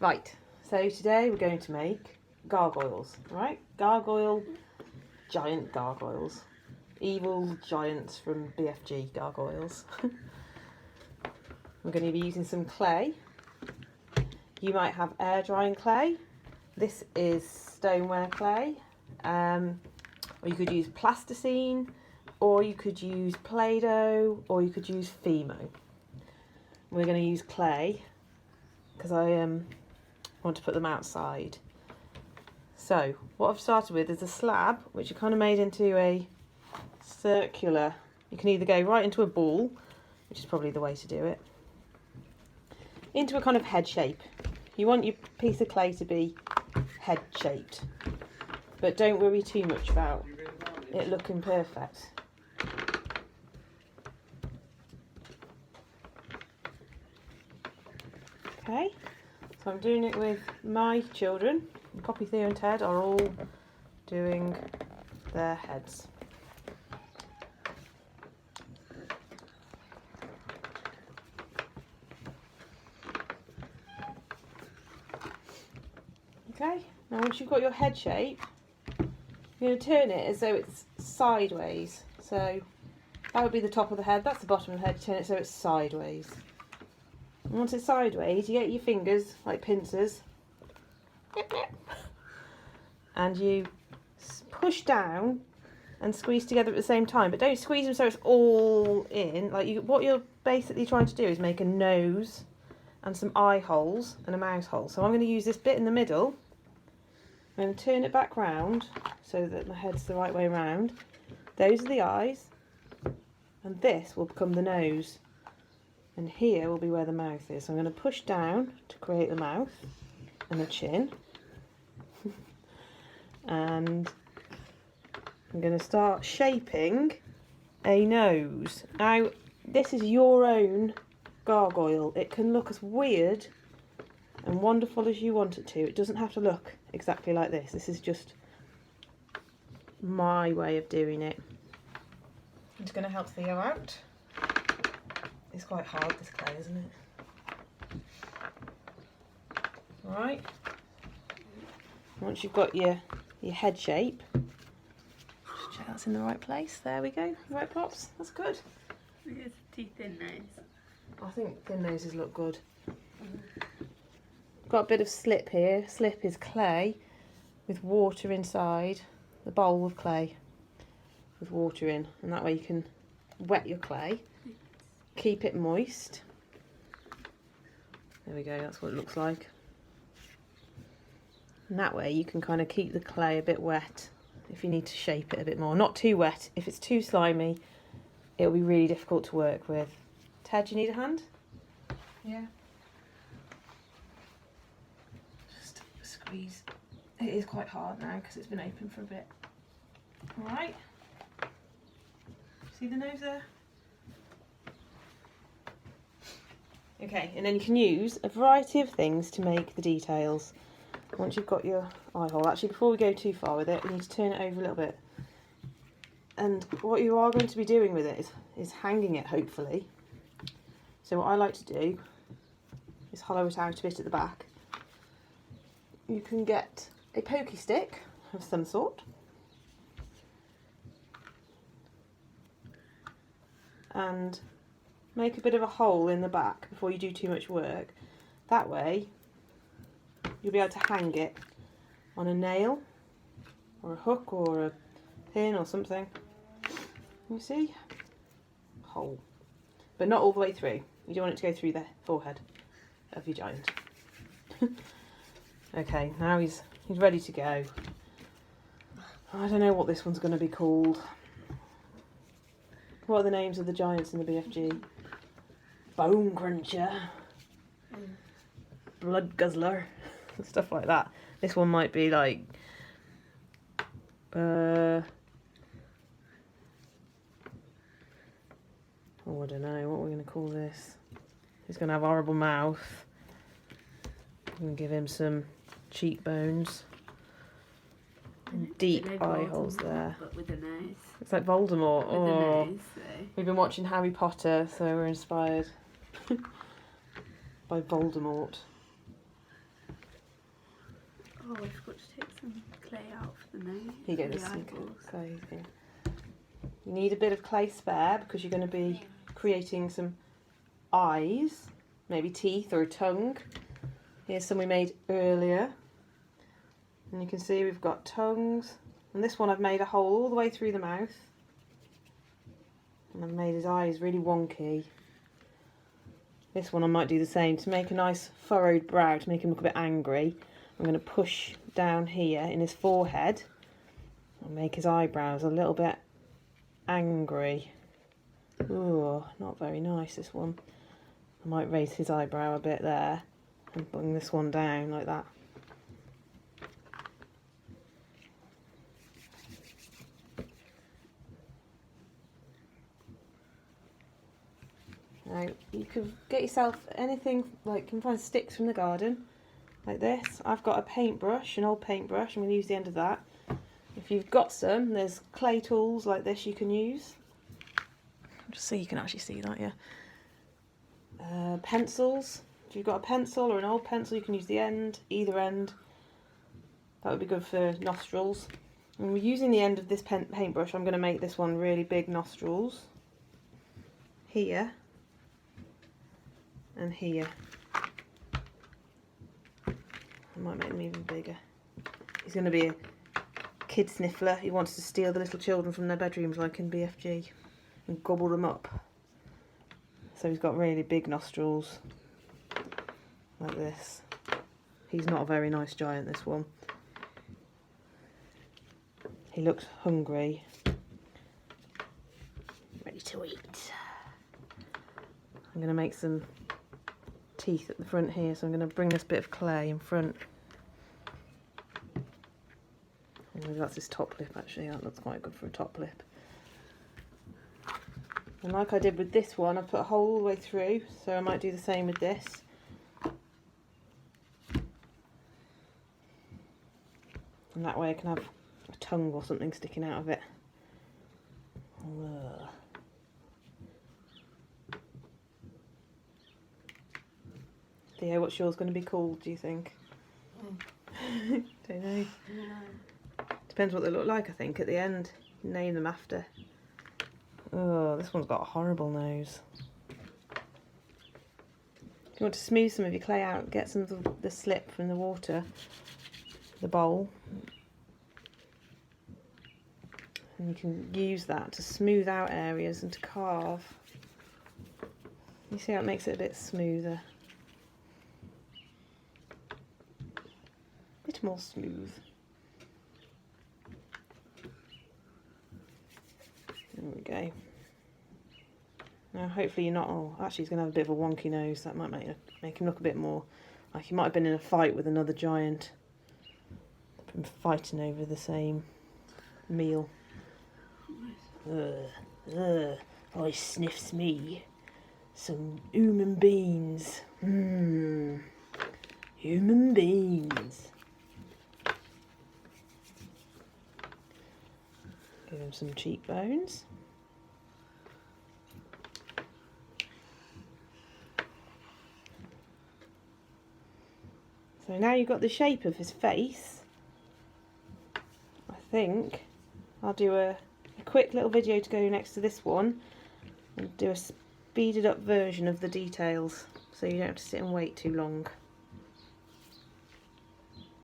Right, so today we're going to make gargoyles, right? Giant gargoyles. Evil giants from BFG gargoyles. We're going to be using some clay. You might have air drying clay. This is stoneware clay. Or you could use plasticine, or you could use Play-Doh, or you could use Fimo. We're going to use clay because I want to put them outside. So what I've started with is a slab, which I kind of made into a circular. You can either go right into a ball, which is probably the way to do it, into a kind of head shape. You want your piece of clay to be head shaped, but don't worry too much about it looking perfect. Okay, so I'm doing it with my children. Poppy, Theo and Ted are all doing their heads. Okay, now once you've got your head shape, you're going to turn it as though it's sideways. So that would be the top of the head, that's the bottom of the head. Turn it so it's sideways. And once it's sideways, you get your fingers like pincers and you push down and squeeze together at the same time, but don't squeeze them so it's all in. What you're basically trying to do is make a nose and some eye holes and a mouth hole. So I'm going to use this bit in the middle. I'm going to turn it back round so that my head's the right way round. Those are the eyes, and this will become the nose, and here will be where the mouth is. So I'm going to push down to create the mouth and the chin. And I'm going to start shaping a nose. Now, this is your own gargoyle. It can look as weird and wonderful as you want it to. It doesn't have to look exactly like this. This is just my way of doing it. I'm just going to help Theo out. It's quite hard, this clay, isn't it? Alright. Once you've got your head shape, just check that's in the right place. There we go. Right, Pops? That's good. It's too thin nose. I think thin noses look good. Got a bit of slip here. Slip is clay with water inside, the bowl of clay with water in, and that way you can wet your clay, keep it moist. There we go, that's what it looks like. And that way you can kind of keep the clay a bit wet if you need to shape it a bit more. Not too wet. If it's too slimy, it'll be really difficult to work with. Ted, do you need a hand? Yeah. Just squeeze. It is quite hard now because it's been open for a bit. Alright. See the nose there? Okay, and then you can use a variety of things to make the details. Once you've got your eye hole, actually before we go too far with it, we need to turn it over a little bit. And what you are going to be doing with it is hanging it, hopefully. So what I like to do is hollow it out a bit at the back. You can get a pokey stick of some sort. And make a bit of a hole in the back before you do too much work. That way you'll be able to hang it on a nail or a hook or a pin or something. You see? Hole. But not all the way through. You don't want it to go through the forehead of your giant. Okay, now he's ready to go. I don't know what this one's going to be called. What are the names of the giants in the BFG? Bone Cruncher, Blood Guzzler, stuff like that. This one might be like oh, I don't know, what we're going to call this. He's going to have a horrible mouth. I'm going to give him some cheekbones. And deep eye holes there. But with a nose. It's like Voldemort. With Oh, a nose, so. We've been watching Harry Potter, so we're inspired by Voldemort. Oh, I forgot to take some clay out for the nose. Here you go, for this the some eyeballs. clay here. You need a bit of clay spare because you're going to be creating some eyes, maybe teeth or a tongue. Here's some we made earlier. And you can see we've got tongues. And this one I've made a hole all the way through the mouth. And I've made his eyes really wonky. This one I might do the same to make a nice furrowed brow to make him look a bit angry. I'm going to push down here in his forehead and make his eyebrows a little bit angry. Ooh, not very nice, this one. I might raise his eyebrow a bit there and bring this one down like that. Now, you can get yourself anything, like you can find sticks from the garden, like this. I've got a paintbrush, an old paintbrush. I'm going to use the end of that. If you've got some, there's clay tools like this you can use. Just so you can actually see that, yeah. Pencils. If you've got a pencil or an old pencil, you can use the end, either end. That would be good for nostrils. And we're using the end of this paintbrush. I'm going to make this one really big nostrils. Here. And here. I might make them even bigger. He's going to be a kid sniffler. He wants to steal the little children from their bedrooms like in BFG and gobble them up. So he's got really big nostrils like this. He's not a very nice giant, this one. He looks hungry. Ready to eat. I'm going to make some teeth at the front here, so I'm going to bring this bit of clay in front. Oh, maybe that's his top lip actually, that looks quite good for a top lip. And like I did with this one, I put a hole all the way through, so I might do the same with this. And that way I can have a tongue or something sticking out of it. Ugh. Theo, what's yours going to be called, do you think? Don't know. Depends what they look like, I think, at the end. Name them after. Oh, this one's got a horrible nose. If you want to smooth some of your clay out, get some of the slip from the water, the bowl. And you can use that to smooth out areas and to carve. You see how it makes it a bit smoother. Bit more smooth. There we go. Now hopefully you're not, oh actually he's going to have a bit of a wonky nose, that might make him look a bit more like he might have been in a fight with another giant. Been fighting over the same meal. I sniffs me some human beans. Human beans. Give him some cheekbones. So now you've got the shape of his face. I think I'll do a quick little video to go next to this one and do a speeded up version of the details so you don't have to sit and wait too long.